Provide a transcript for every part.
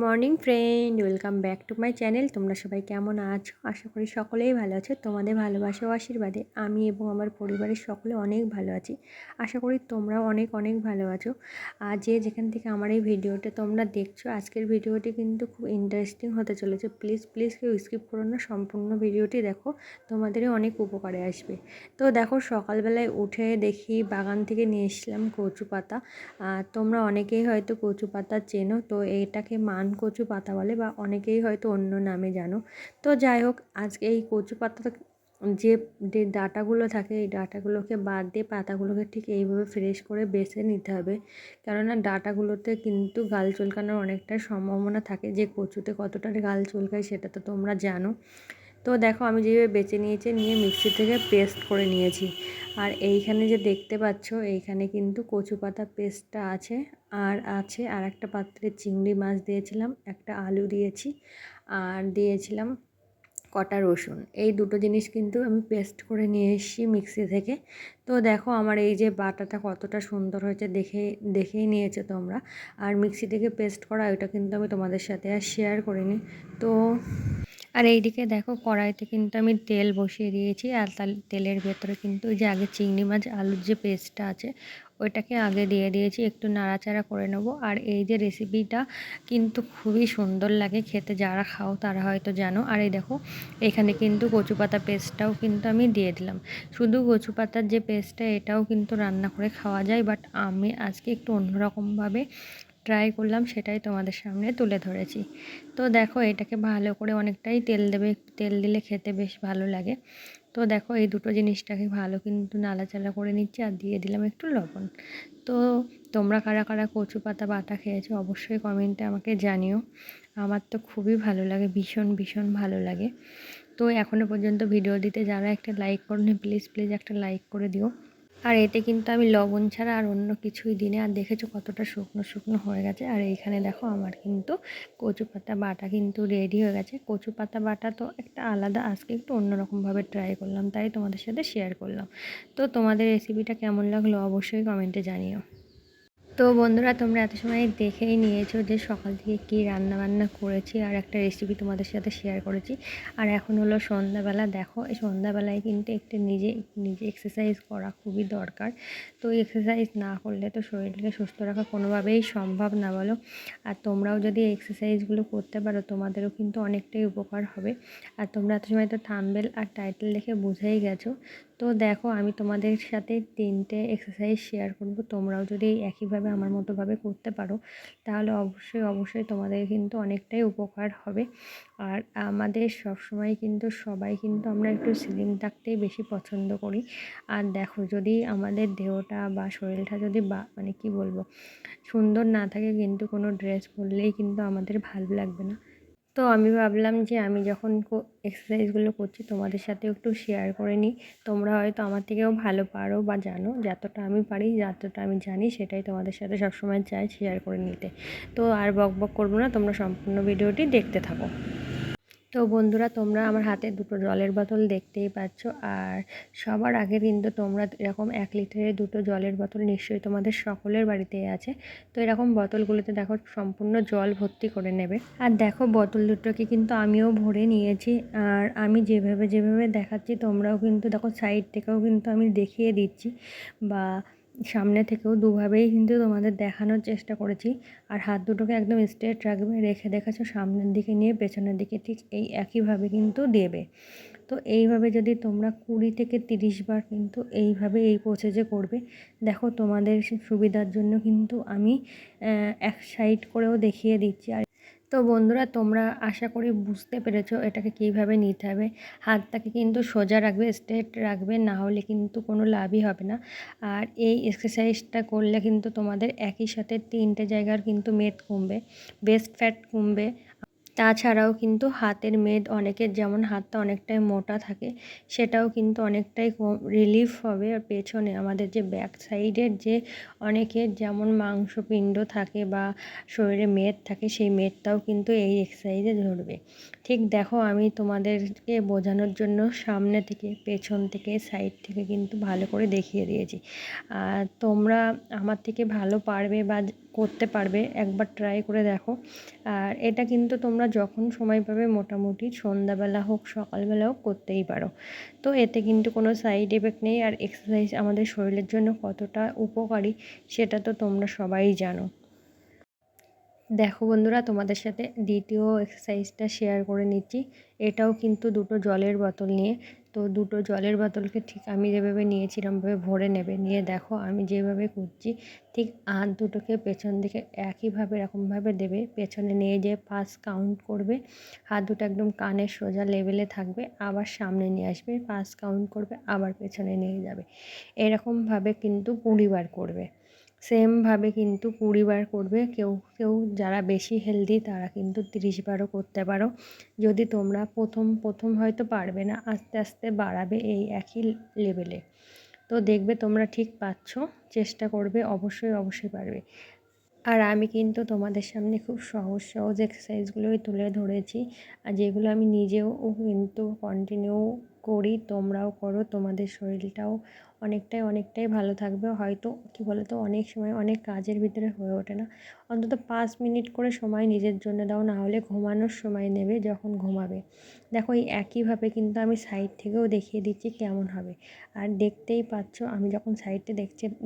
Morning friend, welcome back to my channel. তোমরা সবাই কেমন আছো? আশা করি সকলেই ভালো আছো। তোমাদের ভালোবাসা ও আশীর্বাদে আমি এবং আমার পরিবারের সকলে অনেক ভালো আছি। আশা করি তোমরাও অনেক অনেক ভালো আছো। আর যে যেখান থেকে আমার এই ভিডিওটা তোমরা দেখছো, আজকের ভিডিওটি কিন্তু খুব ইন্টারেস্টিং হতে চলেছে। প্লিজ প্লিজ কেউ স্কিপ করো না, সম্পূর্ণ ভিডিওটি দেখো, তোমাদেরই অনেক উপকারে আসবে। তো দেখো, সকালবেলায় উঠে দেখি বাগান থেকে নিয়ে এসলাম কচু পাতা। তোমরা অনেকেই হয়তো কচু পাতা চেনো, তো এটাকে মান কচু পাতা বলে, বা অনেকেই হয়তো অন্য নামে জানো। তো যাই হোক, আজকে এই কচু পাতা যে যে ডাঁটাগুলো থাকে, এই ডাঁটাগুলোকে বাদ দিয়ে পাতাগুলোকে ঠিক এইভাবে ফ্রেশ করে বেছে নিতে হবে। কেননা ডাঁটাগুলোতে কিন্তু গাল চুলকানোর অনেকটা সম্ভাবনা থাকে। যে কচুতে কতটা গাল চুলকায় সেটা তো তোমরা জানো। তো দেখো, আমি যেভাবে বেছে নিয়েছি, নিয়ে মিক্সি থেকে পেস্ট করে নিয়েছি। আর এইখানে যে দেখতে পাচ্ছ, এইখানে কিন্তু কচু পাতা পেস্টটা আছে। আর একটা পাত্রে চিংড়ি মাছ দিয়েছিলাম, একটা আলু দিয়েছি, আর দিয়েছিলাম কটা রসুন। এই দুটো জিনিস কিন্তু আমি পেস্ট করে নিয়ে এসেছি মিক্সি থেকে। তো দেখো, আমার এই যে বাটাটা কতটা সুন্দর হয়েছে দেখেই নিয়েছো তোমরা। আর মিক্সি থেকে পেস্ট করা ওইটা কিন্তু আমি তোমাদের সাথে আর শেয়ার করিনি। তো আর এইদিকে দেখো, কড়াইতে কিন্তু আমি তেল বসিয়ে দিয়েছি। আর তেলের ভেতরে কিন্তু ওই যে আগে চিংড়ি মাছ আলুর যে পেস্টটা আছে ওইটাকে আগে দিয়ে দিয়েছি, একটু নাড়াচাড়া করে নেব। আর এই যে রেসিপিটা কিন্তু খুবই সুন্দর লাগে খেতে, যারা খাও তারা হয়তো জানো। আর এই দেখো, এখানে কিন্তু কচু পাতা পেস্টটাও কিন্তু আমি দিয়ে দিলাম। শুধু কচু পাতার যে পেস্টটা, এটাও কিন্তু রান্না করে খাওয়া যায়, বাট আমি আজকে একটু অন্যরকমভাবে ট্রাই করলাম, সেটাই তোমাদের সামনে তুলে ধরেছি। তো দেখো, এটাকে ভালো করে অনেকটাই তেল দেবে, তেল দিলে খেতে বেশ ভালো লাগে। তো দেখো, এই দুটো জিনিসটাকে ভালো কিন্তু নাড়াচাড়া করে নিচ্ছি, আর দিয়ে দিলাম একটু লবণ। তো তোমরা কারা কারা কচু পাতা বাটা খেয়েছো অবশ্যই কমেন্টে আমাকে জানিও। আমার তো খুবই ভালো লাগে, ভীষণ ভীষণ ভালো লাগে। তো এখনও পর্যন্ত ভিডিও দিতে যারা একটা লাইক করোনি, প্লিজ প্লিজ একটা লাইক করে দিও। আর এতে কিন্তু আমি লবণ ছাড়া আর অন্য কিছুই দিনে। আর দেখেছো কতটা শুকনো শুকনো হয়ে গেছে। আর এইখানে দেখো, আমার কিন্তু কচু পাতা বাটা কিন্তু রেডি হয়ে গেছে। কচু পাতা বাটা তো একটা আলাদা, আজকে একটু অন্যরকমভাবে ট্রাই করলাম, তাই তোমাদের সাথে শেয়ার করলাম। তো তোমাদের রেসিপিটা কেমন লাগলো অবশ্যই কমেন্টে জানিও। তো বন্ধুরা, তোমরা এত সময় দেখেই নিয়েছো যে সকাল থেকে কী রান্নাবান্না করেছি, আর একটা রেসিপি তোমাদের সাথে শেয়ার করেছি। আর এখন হলো সন্ধ্যাবেলা। দেখো, এই সন্ধ্যাবেলায় কিন্তু একটু নিজে নিজে এক্সারসাইজ করা খুবই দরকার। তো এক্সারসাইজ না করলে তো শরীরকে সুস্থ রাখা কোনোভাবেই সম্ভব না, বলো। আর তোমরাও যদি এক্সারসাইজগুলো করতে পারো, তোমাদেরও কিন্তু অনেকটাই উপকার হবে। আর তোমরা এত সময় তো থাম্বনেল আর টাইটেল দেখে বুঝেই গেছো। তো দেখো, আমি তোমাদের সাথে 3টে এক্সারসাইজ শেয়ার করব। তোমরাও যদি একইভাবে আমার মতোভাবে করতে পারো, তাহলে অবশ্যই অবশ্যই তোমাদের কিন্তু অনেকটাই উপকার হবে। আর আমাদের সবসময় কিন্তু সবাই কিন্তু আমরা একটু স্লিম থাকতেই বেশি পছন্দ করি। আর দেখো, যদি আমাদের দেহটা বা শরীরটা যদি মানে কি বলবো, সুন্দর না থাকে, কিন্তু কোনো ড্রেস পরলেই কিন্তু আমাদের ভালো লাগবে না। তো আমি ভাবলাম যে আমি যখন এক্সারসাইজগুলো করছি তোমাদের সাথেও একটু শেয়ার করে নিই। তোমরা হয়তো আমার থেকেও ভালো পারো বা জানো, যতটা আমি পারি, যতটা আমি জানি, সেটাই তোমাদের সাথে সবসময় চাই শেয়ার করে নিতে। তো আর বক বক করবো না, তোমরা সম্পূর্ণ ভিডিওটি দেখতে থাকো। তো বন্ধুরা, তোমরা আমার হাতে দুটো জলের বোতল দেখতেই পাচ্ছ। আর সবার আগে কিন্তু তোমরা এরকম 1 লিটারের দুটো জলের বোতল নিশ্চয়ই তোমাদের সকলের বাড়িতেই আছে। তো এরকম বোতলগুলোতে দেখো সম্পূর্ণ জল ভর্তি করে নেবে। আর দেখো, বোতল দুটোকে কিন্তু আমিও ভরে নিয়েছি। আর আমি যেভাবে যেভাবে দেখাচ্ছি, তোমরাও কিন্তু দেখো, সাইড থেকেও কিন্তু আমি দেখিয়ে দিচ্ছি, বা সামনে থেকেও দুভাবেই কিন্তু তোমাদের দেখানোর চেষ্টা করেছি। আর হাত দুটোকে একদম স্ট্রেট রাখবে, রেখে দেখাচ্ছ সামনের দিকে নিয়ে পেছনের দিকে, ঠিক এই একইভাবে কিন্তু দেবে। তো এইভাবে যদি তোমরা 20 থেকে 30 বার কিন্তু এইভাবে এই প্রসেসে করবে, দেখো তোমাদের সুবিধার জন্য কিন্তু আমি এক সাইড করেও দেখিয়ে দিচ্ছি। আর তো বন্ধুরা, তোমরা আশা করি বুঝতে পেরেছো এটাকে কীভাবে নিতে হবে। হাতটাকে কিন্তু সোজা রাখবে, স্ট্রেট রাখবে, না হলে কিন্তু কোনো লাভই হবে না। আর এই এক্সারসাইজটা করলে কিন্তু তোমাদের একই সাথে 3টে জায়গার কিন্তু মেদ কমবে, বেস্ট ফ্যাট কমবে। তাছাড়াও কিন্তু হাতের মেদ, অনেকের যেমন হাতটা অনেকটাই মোটা থাকে, সেটাও কিন্তু অনেকটাই রিলিফ হবে। আর পেছনে আমাদের যে ব্যাক সাইডের যে অনেকের যেমন মাংসপিণ্ড থাকে বা শরীরে মেদ থাকে, সেই মেদটাও কিন্তু এই এক্সারসাইজে ধরবে। ঠিক দেখো, আমি তোমাদেরকে বোঝানোর জন্য সামনে থেকে, পেছন থেকে, সাইড থেকে কিন্তু ভালো করে দেখিয়ে দিয়েছি। আর তোমরা আমার থেকে ভালো পারবে বা করতে পারবে, একবার ট্রাই করে দেখো। আর এটা কিন্তু তোমরা যখন সময় পাবে, মোটামুটি সন্ধ্যাবেলা হোক সকালবেলা হোক করতেই পারো। তো এতে কিন্তু কোনো সাইড এফেক্ট নেই। আর এক্সারসাইজ আমাদের শরীরের জন্য কতটা উপকারী সেটা তো তোমরা সবাই জানো। দেখো বন্ধুরা, তোমাদের সাথে দ্বিতীয় এক্সারসাইজটা শেয়ার করে নিচ্ছি। এটাও কিন্তু দুটো জলের বোতল নিয়ে। তো দুটো জলের বোতলকে ঠিক আমি যেভাবে নিয়েছি এরমভাবে ভরে নেবে, নিয়ে দেখো আমি যেভাবে করছি ঠিক হাত দুটোকে পেছন দিকে একইভাবে এরকমভাবে দেবে, পেছনে নিয়ে যেয়ে 5 কাউন্ট করবে, হাত দুটো একদম কানের সোজা লেভেলে থাকবে, আবার সামনে নিয়ে আসবে, 5 কাউন্ট করবে, আবার পেছনে নিয়ে যাবে। এরকমভাবে কিন্তু 20 বার করবে। সেমভাবে কিন্তু 20 বার করবে। কেউ কেউ যারা বেশি হেলদি তারা কিন্তু 30 বারও করতে পারো। যদি তোমরা প্রথম হয়তো পারবে না, আস্তে আস্তে বাড়াবে এই একই লেভেলে। তো দেখবে তোমরা ঠিক পাচ্ছ, চেষ্টা করবে, অবশ্যই পারবে। আর আমি কিন্তু তোমাদের সামনে খুব সহজ সহজ এক্সারসাইজগুলোই তুলে ধরেছি, আর যেগুলো আমি নিজেও কিন্তু কন্টিনিউ করি, তোমরাও করো, তোমাদের শরীরটাও অনেকটাই ভালো থাকবে। হয়তো কী বলো তো, অনেক সময় অনেক কাজের ভিতরে হয়ে ওঠে না। অন্তত 5 মিনিট করে সময় নিজের জন্য দাও, না হলে ঘুমানোর সময় নেবে যখন ঘুমাবে। দেখো এই একইভাবে কিন্তু আমি সাইড থেকেও দেখিয়ে দিচ্ছি কেমন হবে। আর দেখতেই পাচ্ছ আমি যখন সাইডে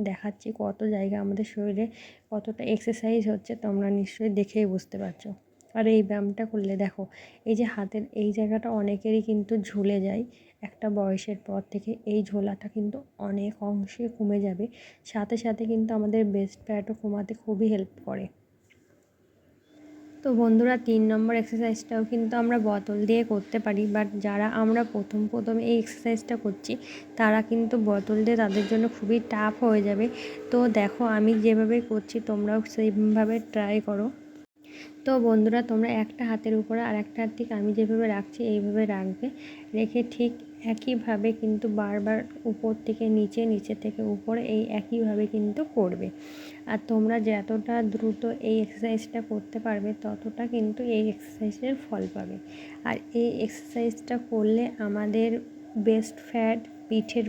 দেখাচ্ছি কত জায়গা আমাদের শরীরে কতটা এক্সারসাইজ হচ্ছে, তোমরা নিশ্চয়ই দেখেই বুঝতে পারছো। আর এই ব্যায়ামটা করলে দেখো, এই যে হাতের এই জায়গাটা অনেকেরই কিন্তু ঝুলে যায় একটা বয়সের পর থেকে, এই ঝোলাটা কিন্তু অনেক অংশে কমে যাবে। সাথে সাথে কিন্তু আমাদের ব্রেস্ট ফ্যাটও কমাতে খুবই হেল্প করে। তো বন্ধুরা, 3 নম্বর এক্সারসাইজটাও কিন্তু আমরা বোতল দিয়ে করতে পারি, বাট যারা আমরা প্রথম এই এক্সারসাইজটা করছি তারা কিন্তু বোতল দিয়ে তাদের জন্য খুবই টাফ হয়ে যাবে। তো দেখো আমি যেভাবে করছি তোমরাও সেইভাবে ট্রাই করো। তো বন্ধুরা, তোমরা একটা হাতের উপরে আর একটা হাত ঠিক আমি যেভাবে রাখছি এইভাবে রাখবে, রেখে ঠিক একইভাবে কিন্তু বারবার উপর থেকে নিচে, নিচে থেকে উপরে, এই একইভাবে কিন্তু করবে। আর তোমরা যতটা দ্রুত এই এক্সারসাইজটা করতে পারবে ততটা কিন্তু এই এক্সারসাইজের ফল পাবে। আর এই এক্সারসাইজটা করলে আমাদের ব্রেস্ট ফ্যাট, পিঠের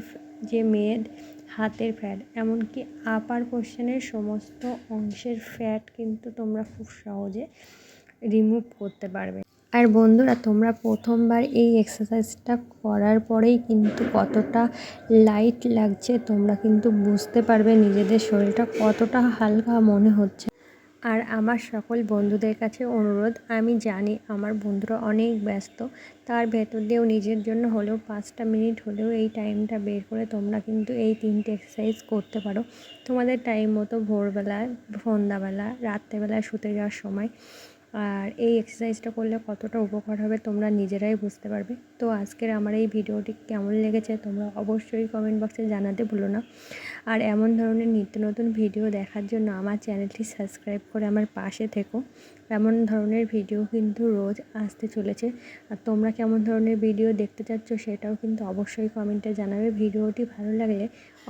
যে মেদ, হাতের ফ্যাট, এমনকি আপার পোর্শনের সমস্ত অংশের ফ্যাট কিন্তু তোমরা খুব সহজে রিমুভ করতে পারবে। আর বন্ধুরা, তোমরা প্রথমবার এই এক্সারসাইজটা করার পরেই কিন্তু কতটা লাইট লাগছে তোমরা কিন্তু বুঝতে পারবে, নিজেদের শরীরটা কতটা হালকা মনে হচ্ছে। আর আমার সকল বন্ধুদের কাছে অনুরোধ, আমি জানি আমার বন্ধুরা অনেক ব্যস্ত, তার ভেতর দিয়েও নিজের জন্য হলেও 5টা মিনিট হলেও এই টাইমটা বের করে তোমরা কিন্তু এই 3টে এক্সারসাইজ করতে পারো তোমাদের টাইম মতো, ভোরবেলা, সন্ধ্যাবেলা, রাত্রেবেলা শুতে যাওয়ার সময়। আর এই এক্সারসাইজটা করলে কতটা উপকার হবে তোমরা নিজেরাই বুঝতে পারবে। তো আজকের আমার এই ভিডিওটি কেমন লেগেছে তোমরা অবশ্যই কমেন্ট বক্সে জানাতে ভুলো না। আর এমন ধরনের নিত্য নতুন ভিডিও দেখার জন্য আমার চ্যানেলটি সাবস্ক্রাইব করে আমার পাশে থেকো। এমন ধরনের ভিডিও কিন্তু রোজ আসতে চলেছে। আর তোমরা কেমন ধরনের ভিডিও দেখতে চাচ্ছ সেটাও কিন্তু অবশ্যই কমেন্টে জানাবে। ভিডিওটি ভালো লাগলে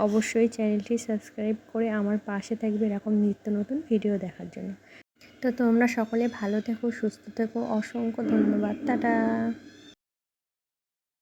অবশ্যই চ্যানেলটি সাবস্ক্রাইব করে আমার পাশে থাকবে এরকম নিত্য নতুন ভিডিও দেখার জন্য। তো তোমরা সকলে ভালো থেকো, সুস্থ থেকো, অসংখ্য ধন্যবাদ, টাটা।